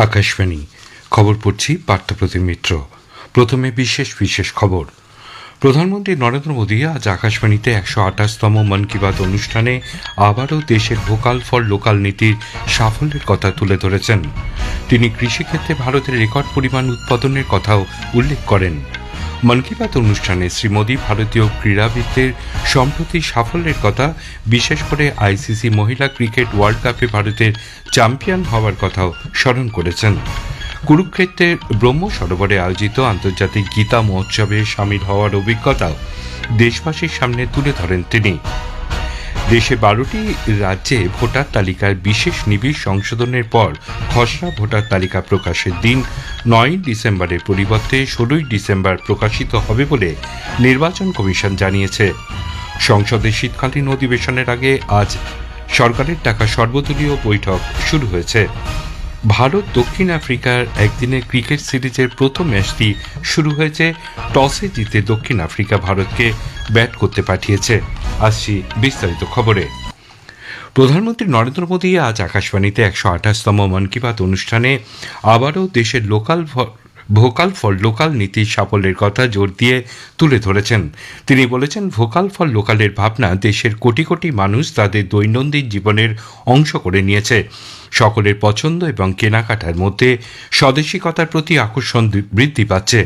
আকাশবাণী খবর পড়ছি পার্থপ্রতিম মিত্র। প্রথমে বিশেষ খবর। প্রধানমন্ত্রী নরেন্দ্র মোদী আজ আকাশবাণীতে ১২৮তম মন কি বাত অনুষ্ঠানে আবারও দেশের ভোকাল ফর লোকাল নীতির সাফল্যের কথা তুলে ধরেছেন। তিনি কৃষিক্ষেত্রে ভারতের রেকর্ড পরিমাণ উৎপাদনের কথাও উল্লেখ করেন। মন কি বাত অনুষ্ঠানে শ্রী মোদী ভারতীয় ক্রীড়াবিদদের সম্প্রতি সাফল্যের কথা, বিশেষ করে আইসিসি মহিলা ক্রিকেট ওয়ার্ল্ড কাপে ভারতের চ্যাম্পিয়ন হওয়ার কথাও স্মরণ করেছেন। কুরুক্ষেত্রের ব্রহ্ম সরোবরে আয়োজিত আন্তর্জাতিক গীতা মহোৎসবে সামিল হওয়ার অভিজ্ঞতাও দেশবাসীর সামনে তুলে ধরেন তিনি। দেশে 12টি রাজ্যে ভোটার তালিকার বিশেষ নিবিড় সংশোধনের পর খসড়া ভোটার তালিকা প্রকাশের দিন 9 ডিসেম্বরের পরিবর্তে 16 ডিসেম্বর প্রকাশিত হবে বলে নির্বাচন কমিশন জানিয়েছে। সংসদের শীতকালীন অধিবেশনের আগে আজ সরকারের ডাকা সর্বদলীয় বৈঠক শুরু হয়েছে। ভারত দক্ষিণ আফ্রিকার একদিনের ক্রিকেট সিরিজের প্রথম ম্যাচটি শুরু হয়েছে। টসে জিতে দক্ষিণ আফ্রিকা ভারতকে ব্যাট করতে পাঠিয়েছে। আসছি বিস্তারিত খবরে। প্রধানমন্ত্রী নরেন্দ্র মোদী আজ আকাশবাণীতে ১২৮তম মন কি বাত অনুষ্ঠানে আবারও দেশের ভোকাল ফর লোকাল নীতির সাফল্যের কথা জোর দিয়ে তুলে ধরেছেন। তিনি বলেছেন, ভোকাল ফর লোকালের ভাবনা দেশের কোটি কোটি মানুষ তাদের দৈনন্দিন জীবনের অংশ করে নিয়েছে। সকলের পছন্দ এবং কেনাকাটার মধ্যে স্বদেশিকতার প্রতি আকর্ষণ বৃদ্ধি পাচ্ছে।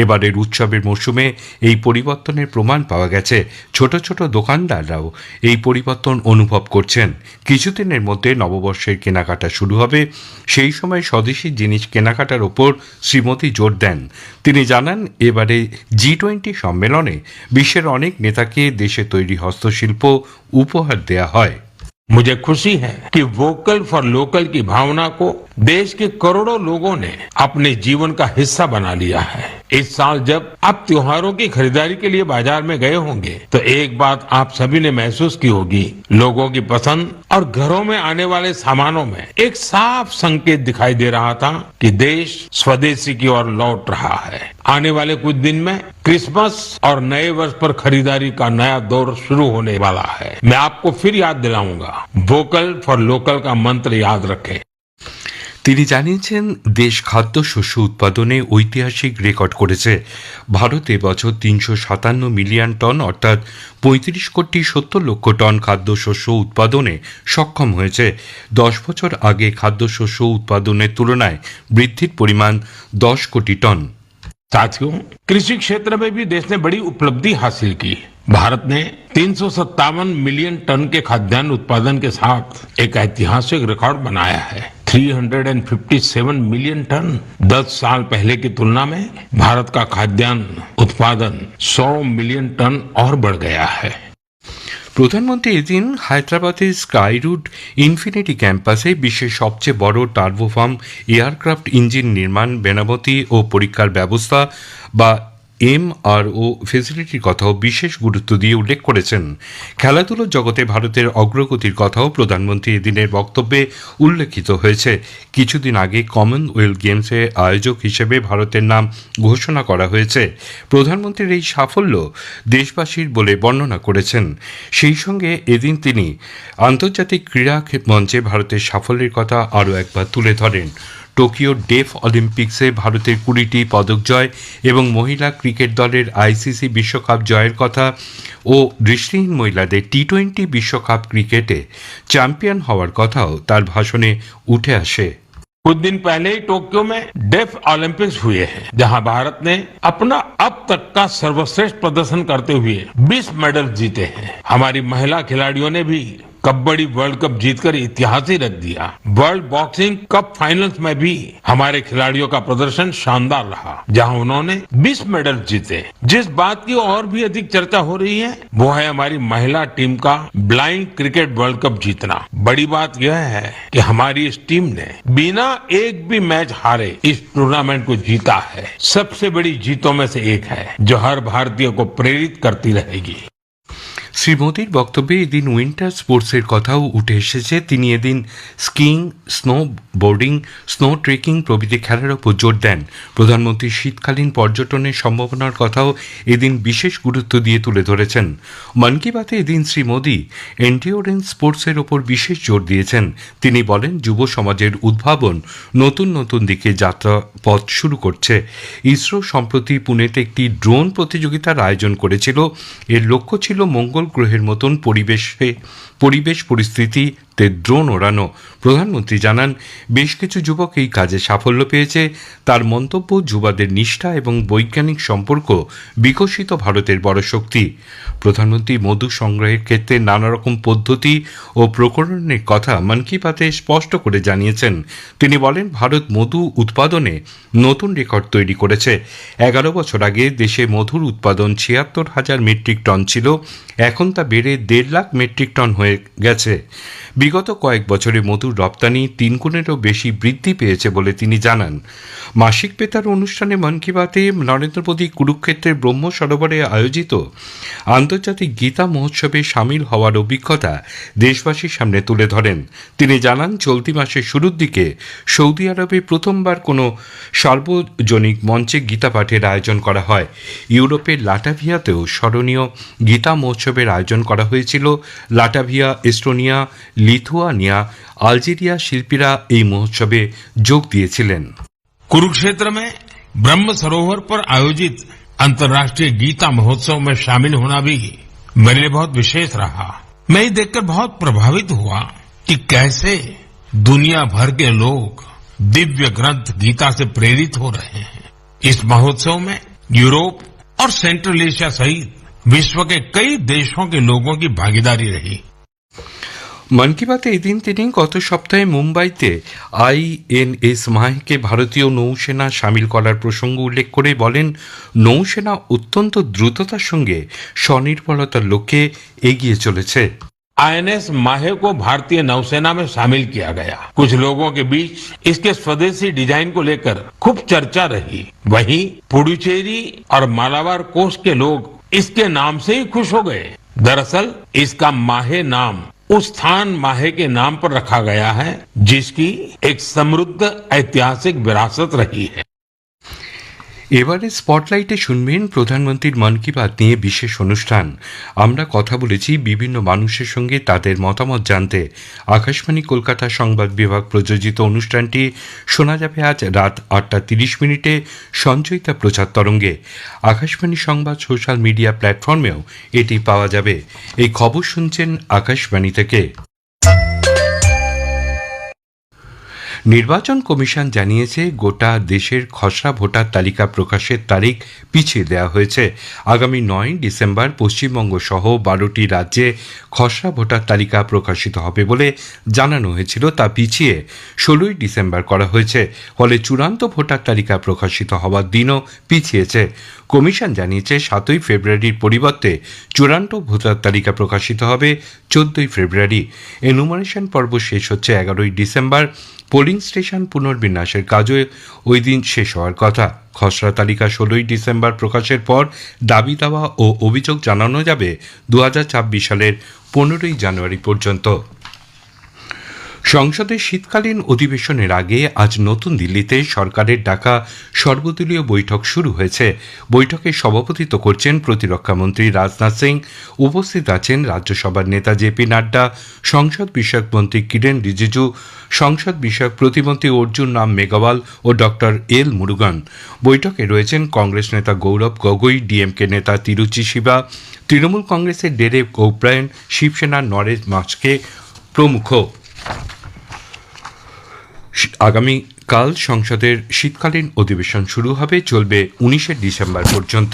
এবারের উৎসবের মৌসুমে এই পরিবর্তনের প্রমাণ পাওয়া গেছে। ছোট ছোট দোকানদাররাও এই পরিবর্তন অনুভব করছেন। কিছুদিনের মধ্যে নববর্ষের কেনাকাটা শুরু হবে। সেই সময় স্বদেশি জিনিস কেনাকাটার ওপর শ্রী মোদী জোর দেন। তিনি জানান, এবারে G20 সম্মেলনে বিশ্বের অনেক নেতাকে দেশে তৈরি হস্তশিল্প উপহার দেয়া হয়। मुझे खुशी है कि वोकल फॉर लोकल की भावना को देश के करोड़ों लोगों ने अपने जीवन का हिस्सा बना लिया है। इस साल जब आप त्योहारों की खरीदारी के लिए बाजार में गए होंगे तो एक बात आप सभी ने महसूस की होगी, लोगों की पसंद और घरों में आने वाले सामानों में एक साफ संकेत दिखाई दे रहा था कि देश स्वदेशी की ओर लौट रहा है। आने वाले कुछ दिन में क्रिसमस और नए वर्ष पर खरीदारी का नया दौर शुरू होने वाला है। मैं आपको फिर याद दिलाऊंगा, वोकल फॉर लोकल का मंत्र याद रखें। তিনি জানিয়েছেন, দেশ খাদ্যশস্য উৎপাদনে ঐতিহাসিক রেকর্ড করেছে। ভারত এবছর 357 মিলিয়ন টন অর্থাৎ 35 কোটি 70 লক্ষ টন খাদ্যশস্য উৎপাদনে সক্ষম হয়েছে। 10 বছর আগে খাদ্যশস্য উৎপাদনের তুলনায় বৃদ্ধির পরিমাণ 10 কোটি টন। साथियों, कृषि क्षेत्र में भी देश ने बड़ी उपलब्धि हासिल की। भारत ने 357 मिलियन टन के खाद्यान्न उत्पादन के साथ एक ऐतिहासिक रिकॉर्ड बनाया है। 357 मिलियन टन। 10 साल पहले की तुलना में भारत का खाद्यान्न उत्पादन 100 मिलियन टन और बढ़ गया है। প্রধানমন্ত্রী এদিন হায়দ্রাবাদের স্কাইরুট ইনফিনিটি ক্যাম্পাসে বিশ্বের সবচেয়ে বড় টার্বোফর্ম এয়ারক্রাফট ইঞ্জিন নির্মাণ, মেরামতি ও পরীক্ষার ব্যবস্থা বা MRO ফেসিলিটির কথাও বিশেষ গুরুত্ব দিয়ে উল্লেখ করেছেন। খেলাধুলোর জগতে ভারতের অগ্রগতির কথাও প্রধানমন্ত্রী এদিনের বক্তব্যে উল্লেখিত হয়েছে। কিছুদিন আগে কমনওয়েলথ গেমসের আয়োজক হিসেবে ভারতের নাম ঘোষণা করা হয়েছে। প্রধানমন্ত্রীর এই সাফল্য দেশবাসীর বলে বর্ণনা করেছেন। সেই সঙ্গে এদিন তিনি আন্তর্জাতিক ক্রীড়া মঞ্চে ভারতের সাফল্যের কথা আরও একবার তুলে ধরেন। টোকিও ডেফ অলিম্পিক্সে ভারতের 20টি পদক জয় এবং মহিলা ক্রিকেট দলের আইসিসি বিশ্বকাপ জয়ের কথা ও দৃষ্টিহীন মহিলাদের T20 বিশ্বকাপ ক্রিকেটে চ্যাম্পিয়ন হওয়ার কথাও তার ভাষণে উঠে আসে। कुछ दिन पहले ही टोक्यो में डेफ ओलंपिक्स हुए हैं, जहां भारत ने अपना अब तक का सर्वश्रेष्ठ प्रदर्शन करते हुए 20 मेडल जीते हैं। हमारी महिला खिलाड़ियों ने भी कबड्डी वर्ल्ड कप जीतकर इतिहास ही रख दिया। वर्ल्ड बॉक्सिंग कप फाइनल्स में भी हमारे खिलाड़ियों का प्रदर्शन शानदार रहा, जहां उन्होंने 20 मेडल जीते। जिस बात की और भी अधिक चर्चा हो रही है वो है हमारी महिला टीम का ब्लाइंड क्रिकेट वर्ल्ड कप जीतना। बड़ी बात यह है कि हमारी इस टीम ने बिना एक भी मैच हारे इस टूर्नामेंट को जीता है। सबसे बड़ी जीतों में से एक है जो हर भारतीय को प्रेरित करती रहेगी। শ্রী মোদীর বক্তব্যে এদিন উইন্টার স্পোর্টসের কথাও উঠে এসেছে। তিনি এদিন skiing, snow boarding, snow trekking প্রভৃতি খেলার ওপর জোর দেন। প্রধানমন্ত্রী শীতকালীন পর্যটনের সম্ভাবনার কথাও এদিন বিশেষ গুরুত্ব দিয়ে তুলে ধরেছেন। মন কি বাতে এদিন শ্রী মোদী এন্ডিওরেন্স স্পোর্টসের ওপর বিশেষ জোর দিয়েছেন। তিনি বলেন, যুব সমাজের উদ্ভাবন নতুন নতুন দিকে যাত্রা পথ শুরু করছে। ইসরো সম্প্রতি পুনেতে একটি ড্রোন প্রতিযোগিতার আয়োজন করেছিল। এর লক্ষ্য ছিল মঙ্গল গ্রহের মতন পরিবেশ পরিস্থিতিতে ড্রোন ওড়ানো। প্রধানমন্ত্রী জানান, বেশ কিছু যুবক এই কাজে সাফল্য পেয়েছে। তার মন্তব্য, যুবাদের নিষ্ঠা এবং বৈজ্ঞানিক সম্পর্ক বিকশিত ভারতের বড় শক্তি। প্রধানমন্ত্রী মধু সংগ্রহের ক্ষেত্রে নানা রকম পদ্ধতি ও প্রকরণের কথা মন কি বাতে স্পষ্ট করে জানিয়েছেন। তিনি বলেন, ভারত মধু উৎপাদনে নতুন রেকর্ড তৈরি করেছে। 11 বছর আগে দেশে মধুর উৎপাদন 76,000 মেট্রিক টন ছিল। এখন তা বেড়ে 1.5 লাখ মেট্রিক টন হয়ে গেছে। বিগত কয়েক বছরে মধুর রপ্তানি 3 গুণেরও বেশি বৃদ্ধি পেয়েছে বলে তিনি জানান। মাসিক বেতার অনুষ্ঠানে মন কি বাতে নরেন্দ্র মোদী কুরুক্ষেত্রের ব্রহ্ম সরোবরে আয়োজিত আন্তর্জাতিক গীতা মহোৎসবে সামিল হওয়ার অভিজ্ঞতা দেশবাসীর সামনে তুলে ধরেন। তিনি জানান, চলতি মাসের শুরুর দিকে সৌদি আরবে প্রথমবার কোনো সার্বজনিক মঞ্চে গীতা পাঠের আয়োজন করা হয়। ইউরোপের লাটাভিয়াতেও স্মরণীয় গীতা মহোৎসবের আয়োজন করা হয়েছিল। লাটাভিয়া, এস্টোনিয়া, লিথুয়ানিয়া, আলজেরিয়া শিল্পীরা এই মহোৎসবে যোগ দিয়েছিলেন। कुरुक्षेत्र में ब्रह्म सरोवर पर आयोजित अंतर्राष्ट्रीय गीता महोत्सव में शामिल होना भी मेरे लिए बहुत विशेष रहा। मैं ये देखकर बहुत प्रभावित हुआ कि कैसे दुनिया भर के लोग दिव्य ग्रंथ गीता से प्रेरित हो रहे हैं। इस महोत्सव में यूरोप और सेंट्रल एशिया सहित विश्व के कई देशों के लोगों की भागीदारी रही। মন কি বাতে এদিন তিনি গত সপ্তাহে মুম্বাইতে INS মাহেকে ভারতীয় নৌসেনা সামিল করার প্রসঙ্গ উল্লেখ করে বলেন, নৌসেনা অত্যন্ত দ্রুততার সঙ্গে স্বনির্ভরতার লক্ষ্যে এগিয়ে চলেছে। INS माहे को भारतीय नौसेना में शामिल किया गया। कुछ लोगों के बीच इसके स्वदेशी डिजाइन को लेकर खूब चर्चा रही। वहीं पुडुचेरी और मालाबार कोस्ट के लोग इसके नाम से ही खुश हो गए। दरअसल इसका माहे नाम उस स्थान माहे के नाम पर रखा गया है जिसकी एक समृद्ध ऐतिहासिक विरासत रही है। এবারে স্পটলাইটে শুনবেন প্রধানমন্ত্রীর মন কি বাত নিয়ে বিশেষ অনুষ্ঠান। আমরা কথা বলেছি বিভিন্ন মানুষের সঙ্গে, তাদের মতামত জানতে। আকাশবাণী কলকাতা সংবাদ বিভাগ প্রযোজিত অনুষ্ঠানটি শোনা যাবে আজ রাত 8:30 সঞ্চয়িতা প্রচার তরঙ্গে। আকাশবাণী সংবাদ সোশ্যাল মিডিয়া প্ল্যাটফর্মেও এটি পাওয়া যাবে। এই খবর শুনছেন আকাশবাণী থেকে। নির্বাচন কমিশন জানিয়েছে, গোটা দেশের খসড়া ভোটার তালিকা প্রকাশের তারিখ পিছিয়ে দেওয়া হয়েছে। আগামী 9 ডিসেম্বর পশ্চিমবঙ্গ সহ 12টি রাজ্যে খসড়া ভোটার তালিকা প্রকাশিত হবে বলে জানানো হয়েছিল, তা পিছিয়ে 16 ডিসেম্বর করা হয়েছে। ফলে চূড়ান্ত ভোটার তালিকা প্রকাশিত হওয়ার দিনও পিছিয়েছে। কমিশন জানিয়েছে, 7 ফেব্রুয়ারির পরিবর্তে চূড়ান্ত ভোটার তালিকা প্রকাশিত হবে 14 ফেব্রুয়ারি। এনুমারেশন পর্ব শেষ হচ্ছে 11 ডিসেম্বর। পোলিং স্টেশন পুনর্বিন্যাসের কাজও ওই দিন শেষ হওয়ার কথা। খসড়া তালিকা 16 ডিসেম্বর প্রকাশের পর দাবি দাওয়া ও অভিযোগ জানানো যাবে 2024 সালের 15 জানুয়ারি পর্যন্ত। সংসদের শীতকালীন অধিবেশনের আগে আজ নতুন দিল্লিতে সরকারের ডাকা সর্বদলীয় বৈঠক শুরু হয়েছে। বৈঠকে সভাপতিত্ব করছেন প্রতিরক্ষামন্ত্রী রাজনাথ সিং। উপস্থিত আছেন রাজ্যসভার নেতা জেপি নাড্ডা, সংসদ বিষয়ক মন্ত্রী কিরেন রিজিজু, সংসদ বিষয়ক প্রতিমন্ত্রী অর্জুন রাম মেঘওয়াল ও ডক্টর এল মুরুগান। বৈঠকে রয়েছেন কংগ্রেস নেতা গৌরব গগৈ, ডিএমকে নেতা তিরুচি শিবা, তৃণমূল কংগ্রেসের ডেরেক ওব্রায়েন, শিবসেনার নরেশ মাস্কে প্রমুখ। আগামীকাল সংসদের শীতকালীন অধিবেশন শুরু হবে, চলবে 19 ডিসেম্বর পর্যন্ত।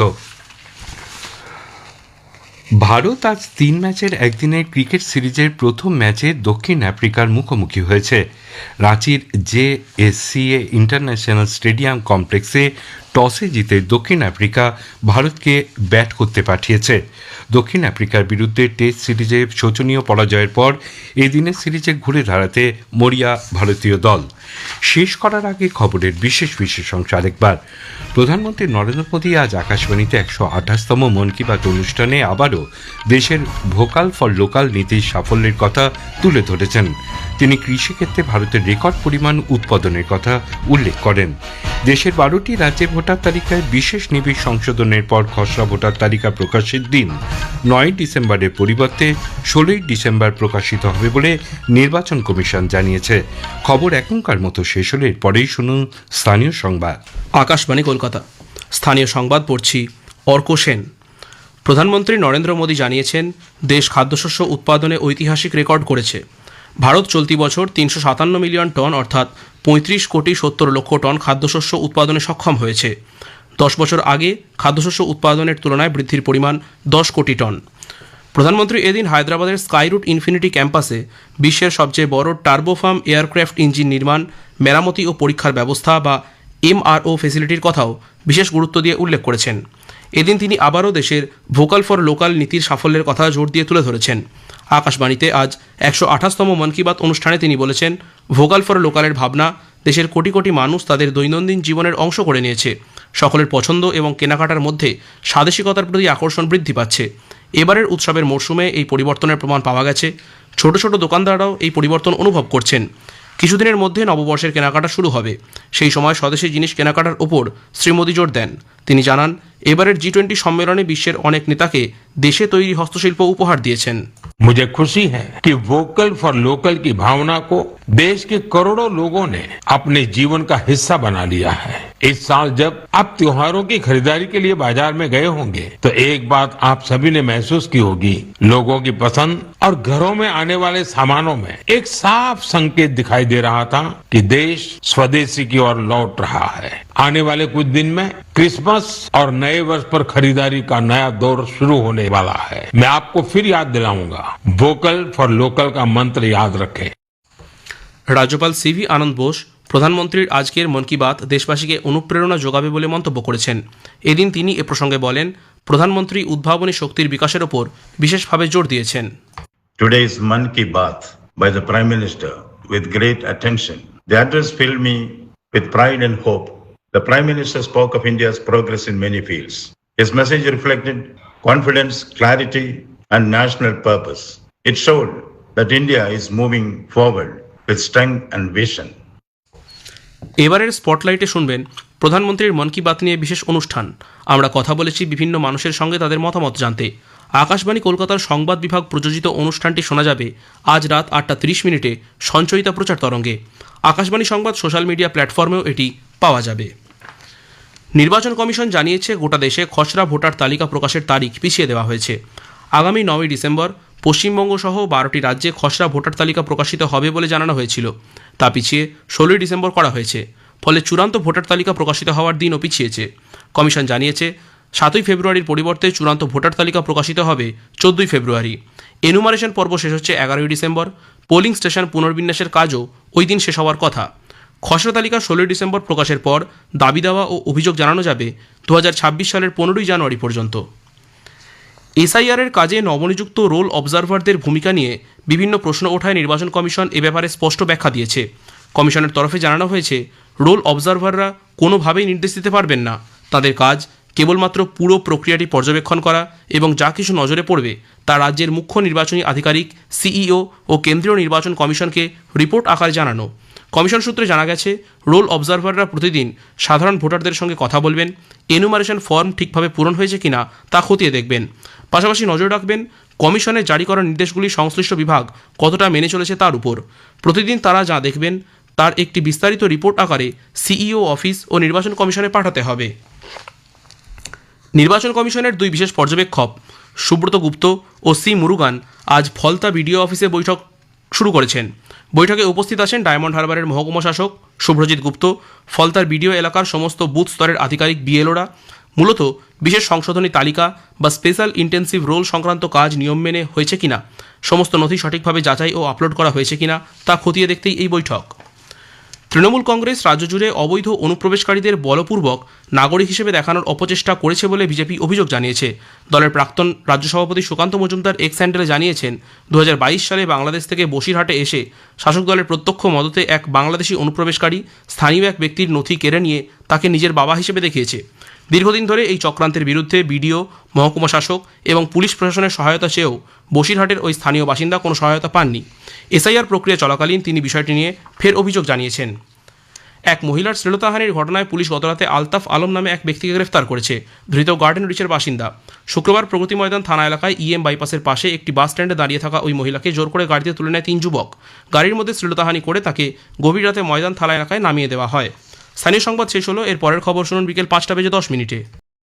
ভারত আজ 3 ম্যাচের একদিনের ক্রিকেট সিরিজের প্রথম ম্যাচে দক্ষিণ আফ্রিকার মুখোমুখি হয়েছে। রাঁচির JSCA ইন্টারন্যাশনাল স্টেডিয়াম কমপ্লেক্সে টসে জিতে দক্ষিণ আফ্রিকা ভারতকে ব্যাট করতে পাঠিয়েছে। দক্ষিণ আফ্রিকার বিরুদ্ধে টেস্ট সিরিজে শোচনীয় পরাজয়ের পর এদিনের সিরিজে ঘুরে দাঁড়াতে মরিয়া ভারতীয় দল। শেষ করার আগে খবরের বিশেষ অংশ আরেকবার। প্রধানমন্ত্রী নরেন্দ্র মোদী আজ আকাশবাণীতে 128তম মন কি বাত অনুষ্ঠানে আবারও দেশের ভোকাল ফর লোকাল নীতির সাফল্যের কথা তুলে ধরেছেন। তিনি কৃষিক্ষেত্রে ভারতের রেকর্ড পরিমাণ উৎপাদনের কথা উল্লেখ করেন। দেশের 12টি রাজ্যের ভোটার তালিকায় বিশেষ নিবিড় সংশোধনের পর খসড়া ভোটার তালিকা প্রকাশের দিন 9 ডিসেম্বরের পরিবর্তে 16 ডিসেম্বর প্রকাশিত হবে বলে নির্বাচন কমিশন জানিয়েছে। খবর এখনকার মতো শেষ হলে পরেই শুনুন স্থানীয় সংবাদ। আকাশবাণী কলকাতা। স্থানীয় সংবাদ পড়ছি অর্ক সেন। প্রধানমন্ত্রী নরেন্দ্র মোদী জানিয়েছেন, দেশ খাদ্যশস্য উৎপাদনে ঐতিহাসিক রেকর্ড করেছে। ভারত চলতি বছর 357 মিলিয়ন টন অর্থাৎ 35 কোটি 70 লক্ষ টন খাদ্যশস্য উৎপাদনে সক্ষম হয়েছে। 10 বছর আগে খাদ্যশস্য উৎপাদনের তুলনায় বৃদ্ধির পরিমাণ 10 কোটি টন। প্রধানমন্ত্রী এদিন হায়দ্রাবাদের স্কাইরুট ইনফিনিটি ক্যাম্পাসে বিশ্বের সবচেয়ে বড় টার্বোফার্ম এয়ারক্রাফট ইঞ্জিন নির্মাণ, মেরামতি ও পরীক্ষার ব্যবস্থা বা MRO ফ্যাসিলিটির কথাও বিশেষ গুরুত্ব দিয়ে উল্লেখ করেছেন। এদিন তিনি আবারও দেশের ভোকাল ফর লোকাল নীতির সাফল্যের কথা জোর দিয়ে তুলে ধরেছেন। আকাশবাণীতে আজ 128তম মন কি বাত অনুষ্ঠানে তিনি বলেছেন, ভোকাল ফর লোকালের ভাবনা দেশের কোটি কোটি মানুষ তাদের দৈনন্দিন জীবনের অংশ করে নিয়েছে। সকলের পছন্দ এবং কেনাকাটার মধ্যে স্বাদেশিকতার প্রতি আকর্ষণ বৃদ্ধি পাচ্ছে। এবারের উৎসবের মরশুমে এই পরিবর্তনের প্রমাণ পাওয়া গেছে। ছোট ছোট দোকানদাররাও এই পরিবর্তন অনুভব করছেন। কিছুদিনের মধ্যে নববর্ষের কেনাকাটা শুরু হবে। সেই সময় স্বদেশী জিনিস কেনাকাটার ওপর শ্রী মোদী জোর দেন। তিনি জানান, এবারের G20 সম্মেলনে বিশ্বের অনেক নেতাকে দেশে তৈরি হস্তশিল্প উপহার দিয়েছেন। मुझे खुशी है कि वोकल फॉर लोकल की भावना को देश के करोड़ों लोगों ने अपने जीवन का हिस्सा बना लिया है। इस साल जब आप त्योहारों की खरीदारी के लिए बाजार में गए होंगे तो एक बात आप सभी ने महसूस की होगी, लोगों की पसंद और घरों में आने वाले सामानों में एक साफ संकेत दिखाई दे रहा था कि देश स्वदेशी की ओर लौट रहा है। आने वाले कुछ दिन में क्रिसमस और नए वर्ष पर खरीदारी का नया दौर शुरू होने वाला है। मैं आपको फिर याद दिलाऊंगा, वोकल फॉर लोकल का मंत्र याद रखें। রাজ্যপাল CV আনন্দ বোস প্রধানমন্ত্রীর আজকের মন কি বাত দেশবাসীকে অনুপ্রেরণা যোগাবে বলে মন্তব্য করেছেন। এদিন তিনি এ প্রসঙ্গে বলেন, প্রধানমন্ত্রী উদ্ভাবনী শক্তির বিকাশের ওপর বিশেষভাবে জোর দিয়েছেন। Today's Man Ki Baat by the Prime Minister with great attention. The address filled me with pride and hope. The Prime Minister spoke of India's progress in many fields. His message reflected confidence, clarity, and national purpose. It showed that India is moving forward with strength and vision. এবারের স্পটলাইটে শুনবেন প্রধানমন্ত্রীর মন কি বাত নিয়ে বিশেষ অনুষ্ঠান। আমরা কথা বলেছি বিভিন্ন মানুষের সঙ্গে তাদের মতামত জানতে। আকাশবাণী কলকাতার সংবাদ বিভাগ প্রযোজিত অনুষ্ঠানটি শোনা যাবে আজ রাত 8:30 সঞ্চয়িতা প্রচার তরঙ্গে। আকাশবাণী সংবাদ সোশ্যাল মিডিয়া প্ল্যাটফর্মেও এটি পাওয়া যাবে। নির্বাচন কমিশন জানিয়েছে, গোটা দেশে খসড়া ভোটার তালিকা প্রকাশের তারিখ পিছিয়ে দেওয়া হয়েছে। আগামী 9 ডিসেম্বর পশ্চিমবঙ্গ সহ 12টি রাজ্যে খসড়া ভোটার তালিকা প্রকাশিত হবে বলে জানানো হয়েছিল। তা পিছিয়ে 16 ডিসেম্বর করা হয়েছে। ফলে চূড়ান্ত ভোটার তালিকা প্রকাশিত হওয়ার দিনও পিছিয়েছে। কমিশন জানিয়েছে, 7 ফেব্রুয়ারির পরিবর্তে চূড়ান্ত ভোটার তালিকা প্রকাশিত হবে 14 ফেব্রুয়ারি। এনুমারেশন পর্ব শেষ হচ্ছে 11 ডিসেম্বর। পোলিং স্টেশন পুনর্বিন্যাসের কাজও ওই দিন শেষ হওয়ার কথা। খসড়া তালিকা 16 ডিসেম্বর প্রকাশের পর দাবি দেওয়া ও অভিযোগ জানানো যাবে 2026 সালের 15 জানুয়ারি পর্যন্ত। SIR-এর কাজে নবনিযুক্ত রোল অবজারভারদের ভূমিকা নিয়ে বিভিন্ন প্রশ্ন ওঠায় নির্বাচন কমিশন এ ব্যাপারে স্পষ্ট ব্যাখ্যা দিয়েছে। কমিশনের তরফে জানানো হয়েছে, রোল অবজারভাররা কোনোভাবেই নির্দেশ দিতে পারবেন না। তাদের কাজ কেবলমাত্র পুরো প্রক্রিয়াটি পর্যবেক্ষণ করা এবং যা কিছু নজরে পড়বে তা রাজ্যের মুখ্য নির্বাচনী আধিকারিক CEO ও কেন্দ্রীয় নির্বাচন কমিশনকে রিপোর্ট আকারে জানানো। কমিশন সূত্রে জানা গেছে, রোল অবজারভাররা প্রতিদিন সাধারণ ভোটারদের সঙ্গে কথা বলবেন, এনুমারেশন ফর্ম ঠিকভাবে পূরণ হয়েছে কিনা তা খতিয়ে দেখবেন। পাশাপাশি নজর রাখবেন কমিশনের জারি করা নির্দেশগুলি সংশ্লিষ্ট বিভাগ কতটা মেনে চলেছে তার উপর। প্রতিদিন তারা যা দেখবেন তার একটি বিস্তারিত রিপোর্ট আকারে CEO অফিস ও নির্বাচন কমিশনে পাঠাতে হবে। নির্বাচন কমিশনের 2 বিশেষ পর্যবেক্ষক সুব্রত গুপ্ত ও C মুরুগান আজ ফলতা বিডিও অফিসে বৈঠক শুরু করেছেন। বৈঠকে উপস্থিত আছেন ডায়মন্ড হারবারের মহকুমা শাসক শুভ্রজিৎ গুপ্ত, ফলতার বিডিও এলাকার সমস্ত বুথ স্তরের আধিকারিক BLOরা। মূলত বিশেষ সংশোধনী তালিকা বা স্পেশাল ইন্টেন্সিভ রোল সংক্রান্ত কাজ নিয়ম মেনে হয়েছে কিনা, সমস্ত নথি সঠিকভাবে যাচাই ও আপলোড করা হয়েছে কিনা তা খতিয়ে দেখতেই এই বৈঠক। তৃণমূল কংগ্রেস রাজ্য জুড়ে অবৈধ অনুপ্রবেশকারীদের বলপূর্বক নাগরিক হিসেবে দেখানোর অপচেষ্টা করেছে বলে বিজেপি অভিযোগ জানিয়েছে। দলের প্রাক্তন রাজ্য সভাপতি সুকান্ত মজুমদার এক্স হ্যান্ডেলে জানিয়েছেন, 2022 সালে বাংলাদেশ থেকে বসিরহাটে এসে শাসক দলের প্রত্যক্ষ মদতে এক বাংলাদেশি অনুপ্রবেশকারী স্থানীয় এক ব্যক্তির নথি কেড়ে নিয়ে তাকে নিজের বাবা হিসেবে দেখিয়েছে। দীর্ঘদিন ধরে এই চক্রান্তের বিরুদ্ধে বিডিও, মহকুমা শাসক এবং পুলিশ প্রশাসনের সহায়তা চেয়েও বসিরহাটের ওই স্থানীয় বাসিন্দা কোনো সহায়তা পাননি। এসআইআর প্রক্রিয়া চলাকালীন তিনি বিষয়টি নিয়ে ফের অভিযোগ জানিয়েছেন। এক মহিলার শ্লীলতাহানির ঘটনায় পুলিশ গতরাতে আলতাফ আলম নামে এক ব্যক্তিকে গ্রেফতার করেছে। ধৃত গার্ডেন রিচের বাসিন্দা। শুক্রবার প্রগতি ময়দান থানা এলাকায় ইএম বাইপাসের পাশে একটি বাস স্ট্যান্ডে দাঁড়িয়ে থাকা ওই মহিলাকে জোর করে গাড়িতে তুলে নেয় 3 যুবক। গাড়ির মধ্যে শ্লীলতাহানি করে তাকে গভীর রাতে ময়দান থানা এলাকায় নামিয়ে দেওয়া হয়। স্থানীয় সংবাদ শেষ হলো। এর পরের খবর শুনুন বিকেল 5টা বেজে 10 মিনিটে।